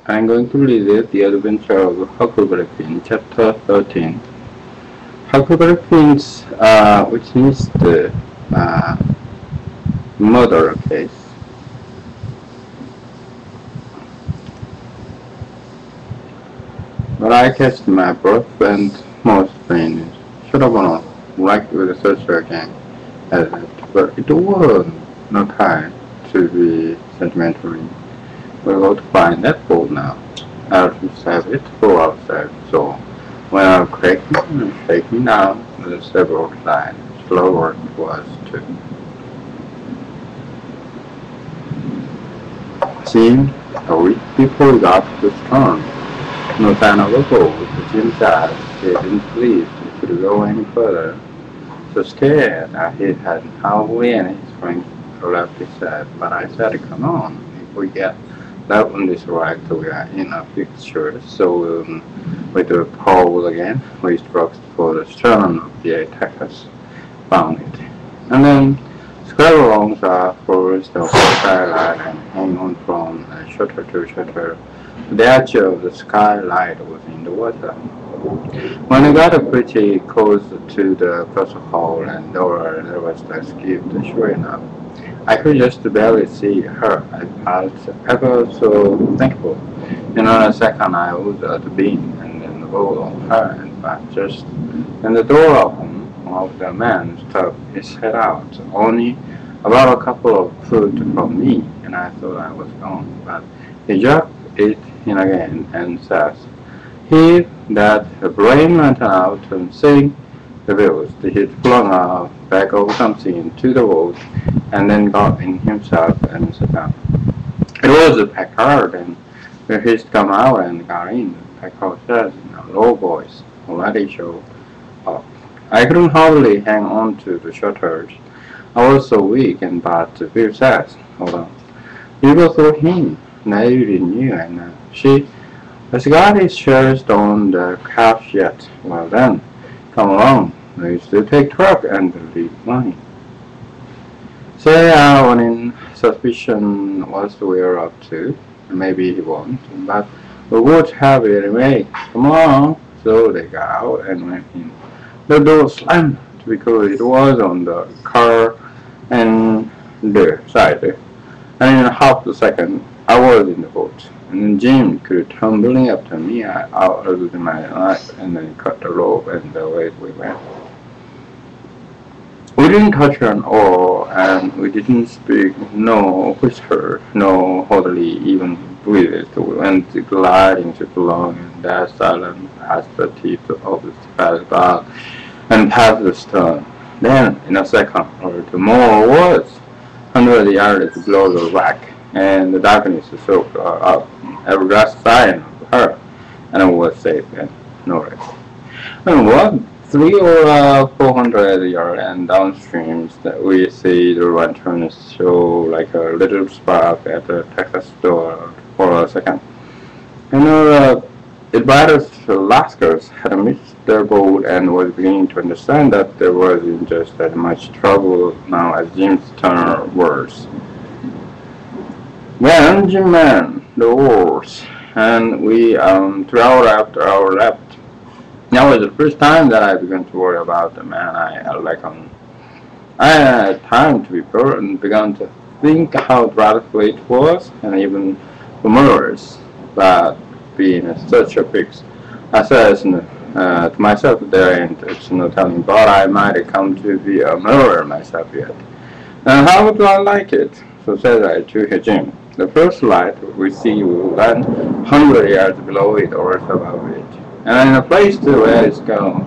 I'm going to read The Adventure of Huck chapter 13. Huck which is the murder case. But I catch my breath and most pain. Should have gone right with the searcher again. But it was not time to be sentimental. We're going to find that boat now. I'll save it for ourselves. So when I crack it and shake me down with several times, slower it was too. Seemed a week before we got to the storm. No sign of a boat. Jim said he didn't believe he could go any further. So scared that he had hardly any strength left, he said. But I said, come on, if we get left on this right, we are in a picture. So with the pole again, we struck for the stern of the attackers, found it. And then scrambled along the forest of the skylight and hang on from shutter to shutter. The edge of the skylight was in the water. When I got pretty close to the first hole and door, there was the skiff, sure enough. I could just barely see her. I felt ever so thankful. In a second I was at the beam and then the boat on her, but just then the door opened of the man stuck his head out, only about a couple of foot from me, and I thought I was gone. But he jerked it in again and says, "He that brain went out and sing the bills." He flung a bag of something into the boat and then got in himself and sat down. It was a Packard, and he's come out and got in. Packard says in a low voice, already showed up. I couldn't hardly hang on to the shutters. I was so weak, and but Bill says, hold on. You go through him. Naively knew, and she has got his shares on the couch yet. Well then, come along. We still take truck and leave money. Say when in suspicion what we're up to. Maybe he won't, but we would have it anyway. Come on. So they got out and went in. The door slammed because it was on the car and the side. And in half a second, I was in the boat, and then Jim could tumbling up to me. I out of my knife and then cut the rope, and away we went. We didn't touch an oar, and we didn't speak, no whisper, no hardly even breathe. We went gliding along in that silence past the tip of the sky and past the stern. Then, in a second or two more words, 100 yards below the wreck, and the darkness soaked up every last sign of her, and I was safe and no rest. And what 300 or 400 yards and downstream that we see the lanterns show like a little spark at the Texas door for a second. The British Lascars had missed their boat and was beginning to understand that there wasn't just as much trouble now as Jim's turn was. Then Jim ran the oars, and we threw out after our left. That was the first time that I began to worry about the man I had on. I had time to be bored and began to think how dreadful it was, and even humorous, but being such a fix. I said to myself, there ain't no telling, but I might come to be a murderer myself yet. And how do I like it? So said I to Jim. The first light we see will land 100 yards below it or above it. And in a place to where it's going,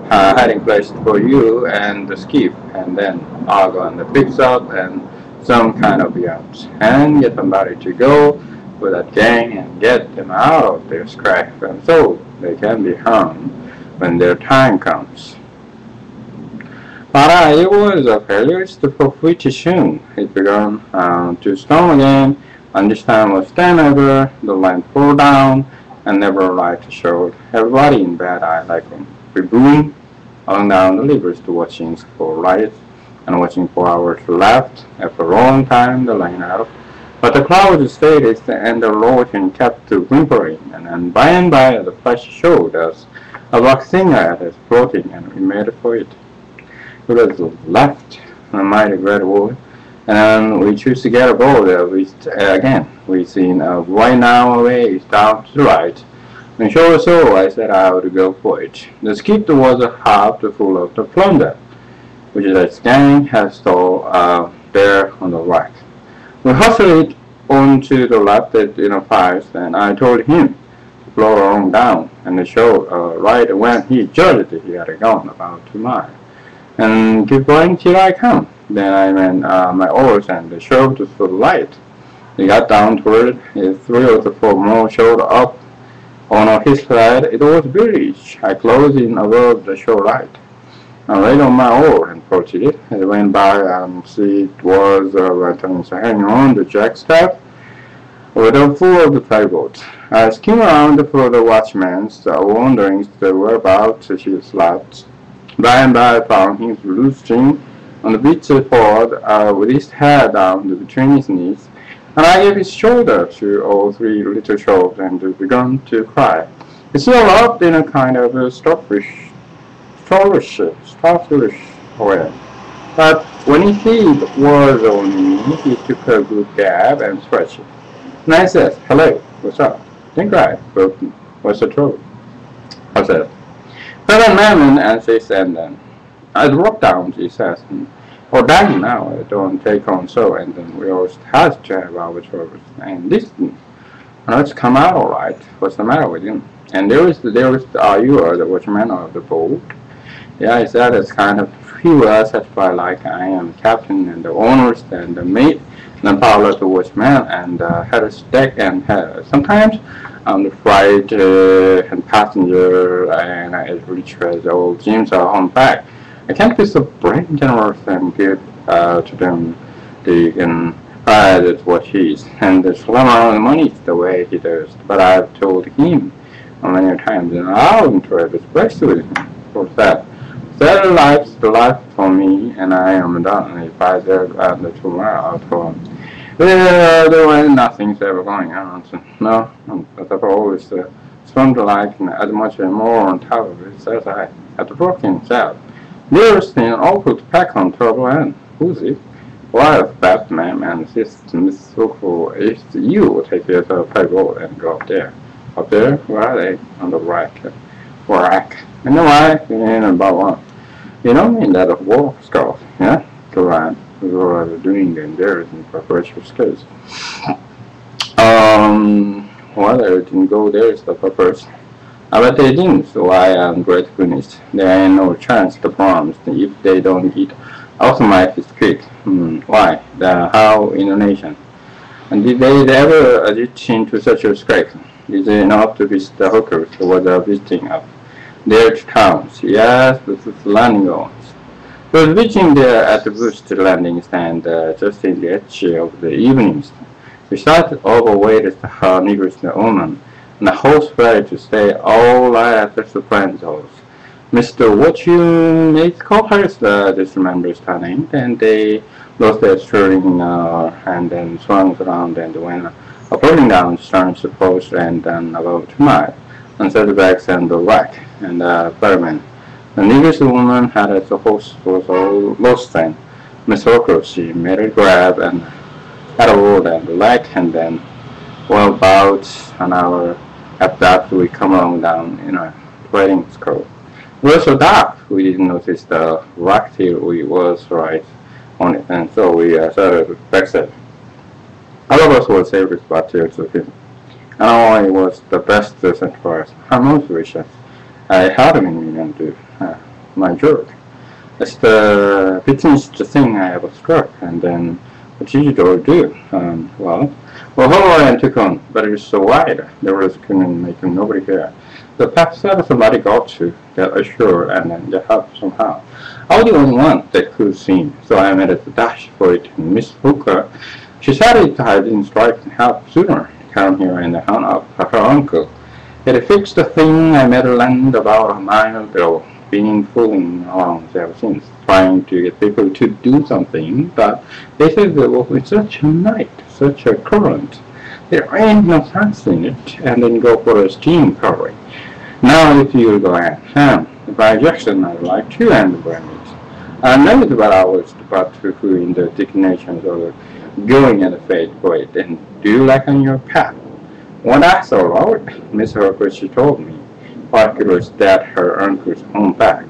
hiding place for you and the skiff, and then I'll go and fix up and some kind of yachts, and get somebody to go with that gang and get them out of their scrape, and so they can be harmed when their time comes. But it was a failure for pretty soon. It began to storm again, and this time was then ever, the line pulled down, and never light showed. Everybody in bed, I like them. We boomed along down the rivers to watching for lights, and watching for hours left. After a long time, the line out But the clouds stayed and the Lord kept whimpering, and then by and by the flash showed us a rock singer that is floating, and we made for it. It was left, a mighty great wall, and we choose to get aboard. Again, we seen right now away down to the right. And sure so, I said I would go for it. The skip was half full of the plunder, which the gang had stored there on the right. We hustled it onto the left at fires, and I told him to blow along down, and the show right when he judged he had gone about 2 miles. And keep going till I come. Then I ran my oars and shoved to the light. He got down toward it. 3 or 4 more showed up on his side. It was British. I closed in above the shorelight. I laid on my oar and approached it. It went by and see it was hanging on the jackstaff with a full of the playboat. I skimmed around for the watchman's, wondering the whereabouts she slept. By and by I found him roosting on the beach board with his head down between his knees, and I gave his shoulder to all 3 little shoves and began to cry. He still loved in a kind of a starfish way. But when he said it was only me, he took a good gab and stretched it. And I said, "Hello, what's up?" Don't cry, but what's the trouble? I said, "Fellow man," and she said, then I dropped down, she says, "Oh, dang now, I don't take on so," and then we always had to have our troubles. And this, let's come out all right. What's the matter with him? And there is, you are the watchman of the boat? Yeah, I said, it's kind of few satisfied like I am captain and the owners and the mate and the pilot, the watchman, and head of deck and head. Sometimes I'm the flight and passenger, and as rich as old James are on back. I can't be so brave, generous, and give to them the that's what he is, and the slam around the money the way he does. But I've told him many times, and I'll enjoy this breast with him for that. That life's the life for me, and I am done. If I serve the tomorrow, I'll tell him. Nothing's ever going on. So, no, but I've always swum the life and as much and more on top of it as I had to work himself. Nearest thing awful to pack on trouble and who's it? Why, Batman and Miss Soko, if you take your payroll and go up there. Up there? Where are they? On the rack. You know why? In about one. You know, in that war scout, yeah? Correct. We were doing them there in preparation skills. Well, they didn't go there first. But they didn't, so I am great goodness. There ain't no chance to promise if they don't eat automatic is quick. Why? How in a nation? And did they ever get into such a scrape? Is it enough to visit the hookers who was visiting up their towns? Yes, this is landing zones. We were reaching there at the boost landing stand just in the edge of the evenings. We started overweighted her nearest woman, and the host ready to stay all night at the friend's house. Mr. What you may call her dismembers her name, and they lost their steering and then swung around and went pulling down stern suppose and then about 2 miles and set the backs and the rack and fireman. The nearest woman had as the host was all lost then. Miss Hawker, she made a grab and had a roll down the leg, and then well about an hour after that we come along down in a waiting school. It was so dark we didn't notice the rock till we was right on it, and so we started backside. All of us were saved with bad tears of him. And all it was the best sent for us. Her most wishes. I had him in me and do my jerk. It's the fittest thing I ever struck, and then what did you do? Well, hold on, took on, but it was so wide, the rest couldn't make nobody care. The path said somebody got to get ashore and then get help somehow. I was the only one that could see, so I made a dash for it, and Miss Hooker, she said I didn't strike and help sooner. Come here and hunt up her uncle. It fixed the thing. I made a land about a mile ago, been fooling around ever since, trying to get people to do something, but they said there was such a night, such a current. There ain't no sense in it, and then go for a steam curry. Now if you go ahead, by Jackson I'd like to end the remit. I know what I was about to do in the declinations of going at the fate for it, and do you like on your path? When I saw Lord, Miss Harper, she told me, Huck was that her uncle's home back.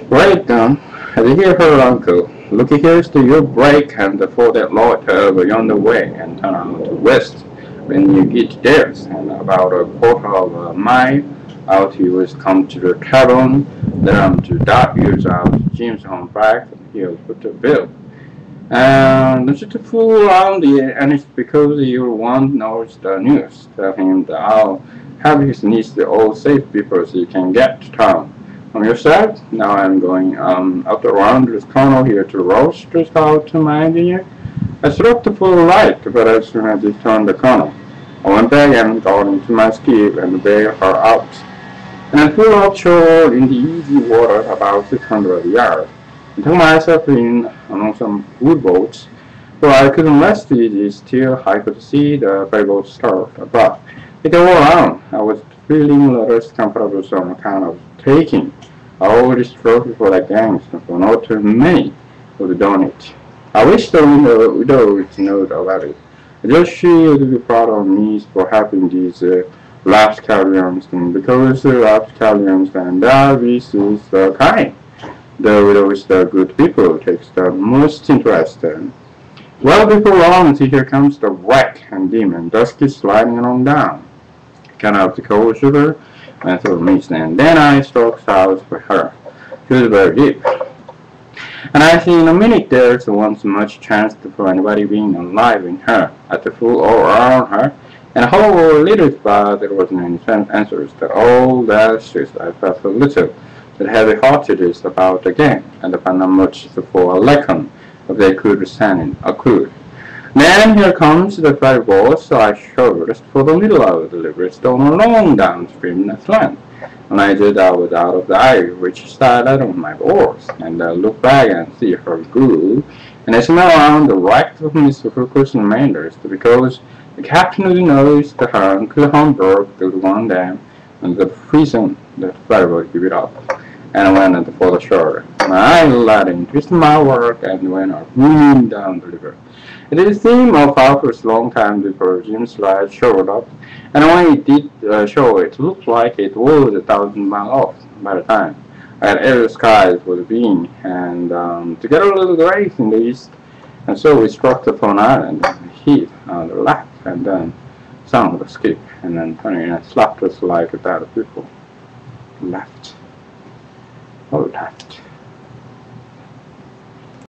Right down, as I hear her uncle, look here's to your break and for that loiter over yonder way and turn on to west when you get there, and about a quarter of a mile out you will come to the tavern, then to dark years out Jim's home back and he'll put the bill. And don't you fool around and it's because you want knows the news. Tell him that I'll have his niece the old safe before he can get to town. On your side, now I'm going out around this corner here to Roasters out to my engineer. I struck the full light, but as soon as he turned the corner, I went back and got into my skiff and bailed her out. And I flew offshore in the easy water about 600 yards, and took myself in on some wood boats, for I couldn't rest easy till I could see the ferryboat start above. It all around, I was feeling less comfortable some kind of taking. I always struggled for that gangster, for not too many would have done it. I wish the widow would know about it. Just she would be proud of me for having these rapscallions, because the rapscallions and this is the kind. The widow is the good people takes the most interest in. Well, before long, see here comes the wreck and demon, dusky sliding along down. Cut out the cold sugar, went through me, and then I struck south for her. She was very deep. And I see in a minute there's once much chance for anybody being alive in her, at the fool all around her, and a whole little spot there wasn't any answers to all that shit. I felt a little that heavy-hearted about the game, and upon not much for a lesson if they could send in a crew. Then here comes the ferry boat, so I showed for the middle of the delivery stone along downstream the slant. When I did, I was out of the eye, which started on my oars, and I looked back and see her groove, and I smell around the right of Mr. Hooker's remainders, because the captain knows the her uncle Hamburg, the one dam, and the prison the ferry boat give it up, and I went for the shore. I let him twist my work and went booming down the river. It is the theme of Harper's long time before Jim's slide showed up, and when it did show, it looked like it was 1,000 miles off by the time I had air skies for the beam, and to get a little grace in the east, and so we struck the phone island and hit on the left, and then some of the skip, and then turning and slapped us like that of people. Left. Oh, left.